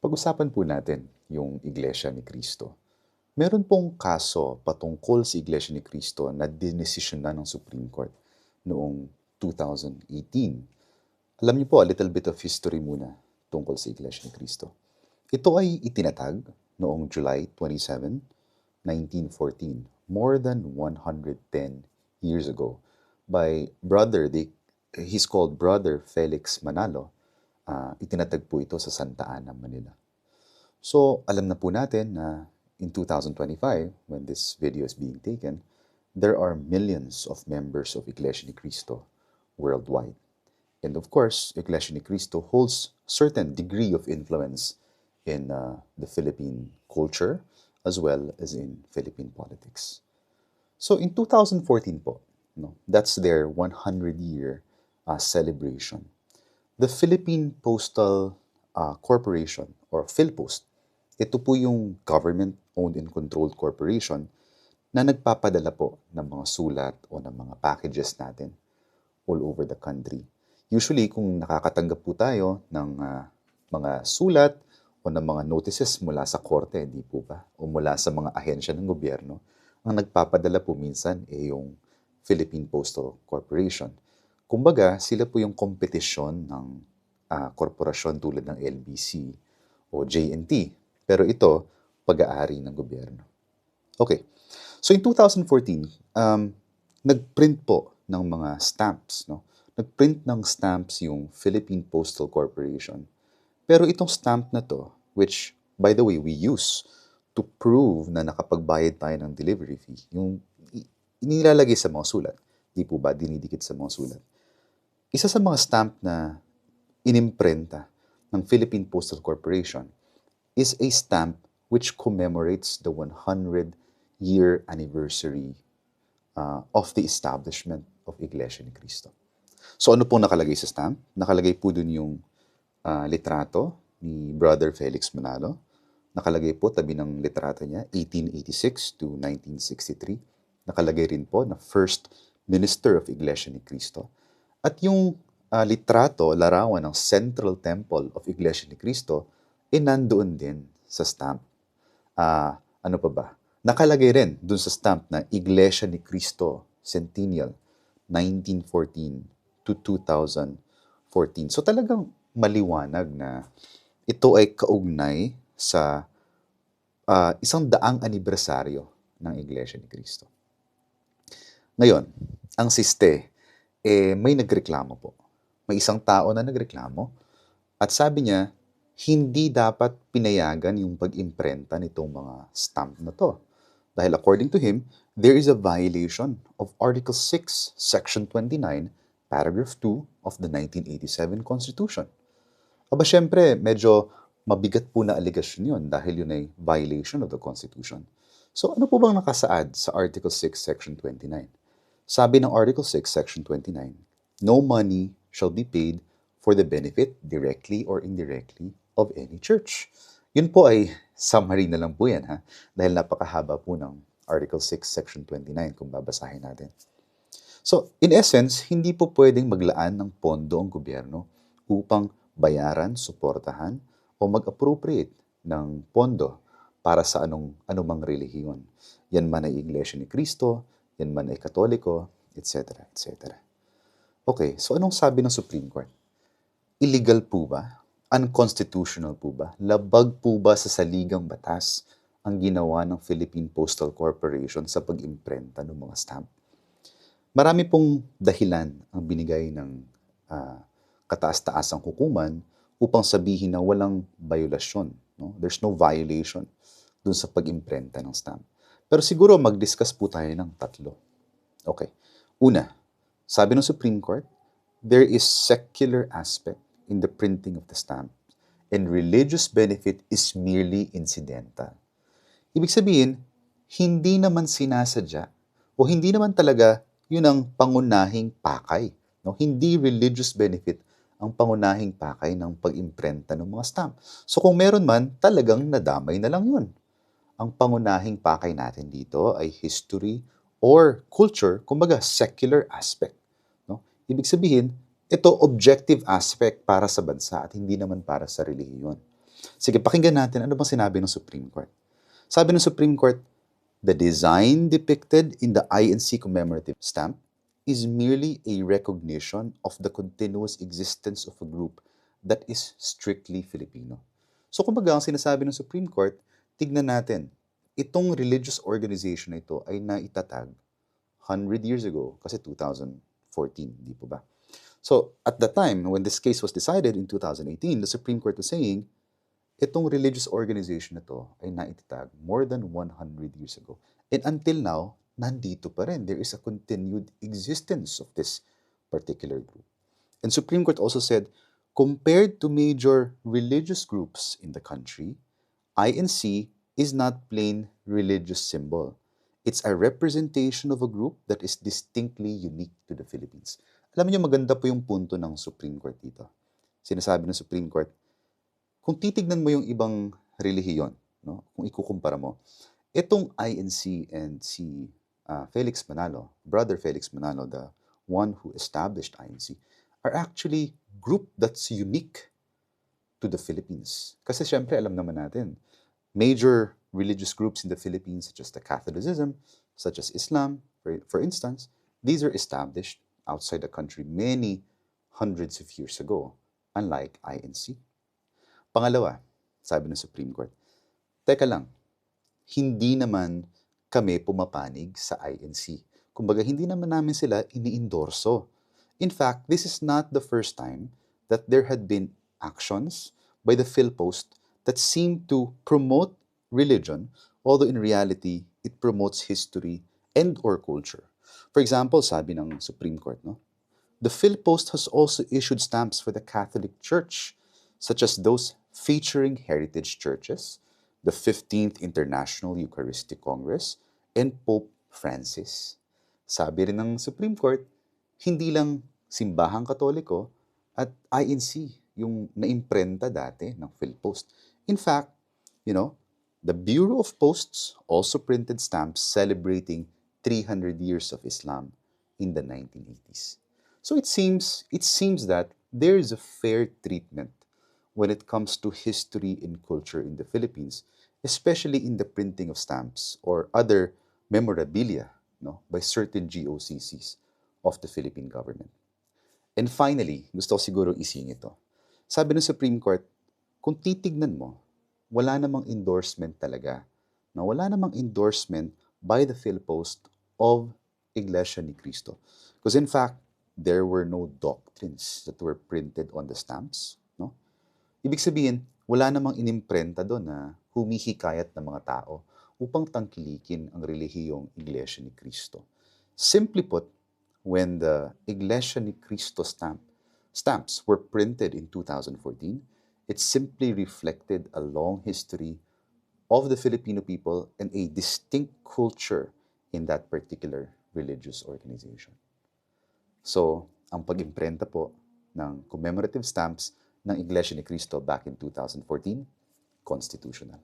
Pag-usapan po natin yung Iglesia ni Cristo. Meron pong kaso patungkol sa Iglesia ni Cristo na dinesisyonan ng Supreme Court noong 2018. Alam niyo po, a little bit of history muna tungkol sa Iglesia ni Cristo. Ito ay itinatag noong July 27, 1914, more than 110 years ago, by he's called Brother Felix Manalo. Itinatag po ito sa Santa Ana, Manila. So, alam na po natin na in 2025, when this video is being taken, there are millions of members of Iglesia ni Cristo worldwide. And of course, Iglesia ni Cristo holds certain degree of influence in the Philippine culture as well as in Philippine politics. So in 2014 po, that's their 100-year celebration. The Philippine Postal Corporation or PhilPost, ito po yung government-owned and controlled corporation na nagpapadala po ng mga sulat o ng mga packages natin all over the country. Usually, kung nakakatanggap po tayo ng mga sulat o ng mga notices mula sa korte, di po ba? O mula sa mga ahensya ng gobyerno, ang nagpapadala po minsan yung Philippine Postal Corporation. Kumbaga, sila po yung kompetisyon ng korporasyon tulad ng LBC o JNT. Pero ito, pag-aari ng gobyerno. Okay. So in 2014, nagprint po ng mga stamps, no? Nagprint ng stamps yung Philippine Postal Corporation. Pero itong stamp na to, which, by the way, we use to prove na nakapagbayad tayo ng delivery fee, yung inilalagay sa mga sulat, di po ba, dinidikit sa mga sulat. Isa sa mga stamp na inimprenta ng Philippine Postal Corporation is a stamp which commemorates the 100-year anniversary of the establishment of Iglesia ni Cristo. So ano pong nakalagay sa stamp? Nakalagay po dun yung litrato ni Brother Felix Manalo. Nakalagay po tabi ng litrato niya, 1886 to 1963. Nakalagay rin po na First Minister of Iglesia ni Cristo. At yung litrato, larawan ng Central Temple of Iglesia ni Cristo, nandoon din sa stamp. Ano pa ba? Nakalagay rin dun sa stamp na Iglesia ni Cristo Centennial 1914 to 2014. So talagang maliwanag na ito ay kaugnay sa 100 anibersaryo ng Iglesia ni Cristo. Ngayon, ang siste, may nagreklamo po. May isang tao na nagreklamo at sabi niya, hindi dapat pinayagan yung pag-imprenta nitong mga stamp na to. Dahil according to him, there is a violation of Article 6, Section 29, Paragraph 2 of the 1987 Constitution. Aba syempre, medyo mabigat po na aligasyon yun dahil yun ay violation of the Constitution. So ano po bang nakasaad sa Article 6, Section 29? Sabi ng Article 6, Section 29, no money shall be paid for the benefit, directly or indirectly, of any church. Yun po ay summary na lang po yan, ha? Dahil napakahaba po ng Article 6, Section 29 kung babasahin natin. So, in essence, hindi po pwedeng maglaan ng pondo ang gobyerno upang bayaran, suportahan, o mag-appropriate ng pondo para sa anumang relihiyon. Yan man ay Iglesia ni Cristo, yan man ay Katoliko, etc., etc. Okay, so anong sabi ng Supreme Court? Illegal po ba? Unconstitutional po ba? Labag po ba sa saligang batas ang ginawa ng Philippine Postal Corporation sa pag-imprenta ng mga stamp? Marami pong dahilan ang binigay ng kataas-taasang hukuman upang sabihin na walang violasyon. No? There's no violation dun sa pag-imprenta ng stamp. Pero siguro mag-discuss po tayo ng tatlo. Okay. Una, sabi ng Supreme Court, there is secular aspect in the printing of the stamp, and religious benefit is merely incidental. Ibig sabihin, hindi naman sinasadya o hindi naman talaga yun ang pangunahing pakay. No? Hindi religious benefit ang pangunahing pakay ng pag-imprenta ng mga stamp. So kung meron man, talagang nadamay na lang yun. Ang pangunahing pakay natin dito ay history or culture, kumbaga secular aspect. No? Ibig sabihin, ito objective aspect para sa bansa at hindi naman para sa relihiyon. Sige, pakinggan natin ano bang sinabi ng Supreme Court. Sabi ng Supreme Court, the design depicted in the INC commemorative stamp is merely a recognition of the continuous existence of a group that is strictly Filipino. So kumbaga, ang sinasabi ng Supreme Court, tignan natin, itong religious organization na ito ay naitatag 100 years ago, kasi 2014, di po ba? So, at the time, when this case was decided in 2018, the Supreme Court was saying, itong religious organization na to ay naitatag more than 100 years ago. And until now, nandito pa rin. There is a continued existence of this particular group. And Supreme Court also said, compared to major religious groups in the country, INC is not plain religious symbol. It's a representation of a group that is distinctly unique to the Philippines. Alam niyo, maganda po yung punto ng Supreme Court dito. Sinasabi ng Supreme Court, kung titignan mo yung ibang relihiyon, no? Kung ikukumpara mo, itong INC and si Felix Manalo, Brother Felix Manalo, the one who established INC, are actually group that's unique to the Philippines. Kasi syempre, alam naman natin, major religious groups in the Philippines, such as the Catholicism, such as Islam, for instance, these are established outside the country many hundreds of years ago, unlike INC. Pangalawa, sabi ng Supreme Court, teka lang, hindi naman kami pumapanig sa INC. Kumbaga, hindi naman namin sila iniendorso. In fact, this is not the first time that there had been actions by the PhilPost that seem to promote religion, although in reality, it promotes history and or culture. For example, sabi ng Supreme Court, no? The PhilPost has also issued stamps for the Catholic Church, such as those featuring heritage churches, the 15th International Eucharistic Congress, and Pope Francis. Sabi rin ng Supreme Court, hindi lang simbahang Katoliko at INC yung naimprenta dati ng PhilPost. In fact, the Bureau of Posts also printed stamps celebrating 300 years of Islam in the 1980s. So it seems that there is a fair treatment when it comes to history and culture in the Philippines, especially in the printing of stamps or other memorabilia by certain GOCCs of the Philippine government. And finally, gusto ko siguro isingit ito. Sabi ng Supreme Court, kung titignan mo, wala namang endorsement talaga. Wala namang endorsement by the PhilPost of Iglesia ni Cristo. Because in fact, there were no doctrines that were printed on the stamps. Ibig sabihin, wala namang inimprenta doon na humihikayat ng mga tao upang tangkilikin ang relihiyong Iglesia ni Cristo. Simply put, when the Iglesia ni Cristo stamps were printed in 2014, it simply reflected a long history of the Filipino people and a distinct culture in that particular religious organization. So, ang pag-imprenta po ng commemorative stamps ng Iglesia ni Cristo back in 2014, constitutional.